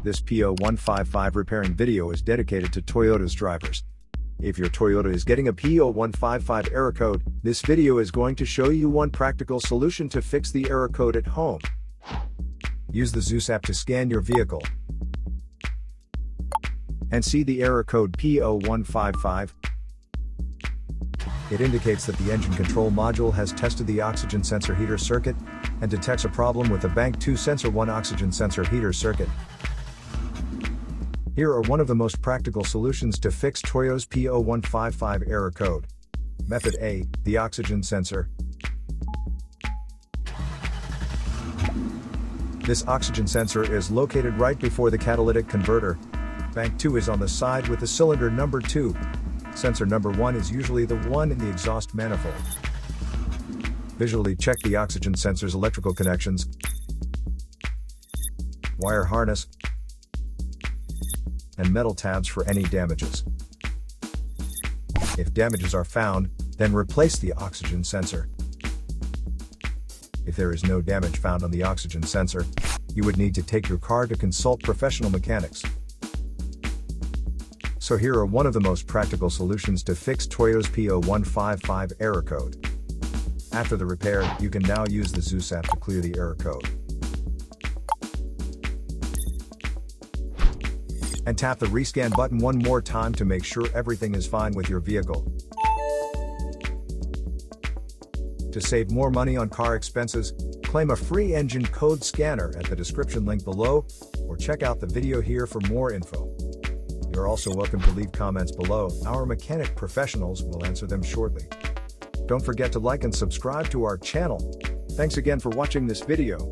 This P0155 repairing video is dedicated to Toyota's drivers. If your Toyota is getting a P0155 error code, this video is going to show you one practical solution to fix the error code at home. Use the Zeus app to scan your vehicle and see the error code P0155. It indicates that the engine control module has tested the oxygen sensor heater circuit and detects a problem with the Bank 2 Sensor 1 oxygen sensor heater circuit. Here are one of the most practical solutions to fix Toyota's P0155 error code. Method A, the oxygen sensor. This oxygen sensor is located right before the catalytic converter. Bank 2 is on the side with the cylinder number 2. Sensor number 1 is usually the one in the exhaust manifold. Visually check the oxygen sensor's electrical connections, wire harness, and metal tabs for any damages. If damages are found, then replace the oxygen sensor. If there is no damage found on the oxygen sensor, you would need to take your car to consult professional mechanics. So here are one of the most practical solutions to fix Toyota's P0155 error code. After the repair, you can now use the Zeus app to clear the error code. And tap the rescan button one more time to make sure everything is fine with your vehicle. To save more money on car expenses, claim a free engine code scanner at the description link below, or check out the video here for more info. You're also welcome to leave comments below. Our mechanic professionals will answer them shortly. Don't forget to like and subscribe to our channel. Thanks again for watching this video.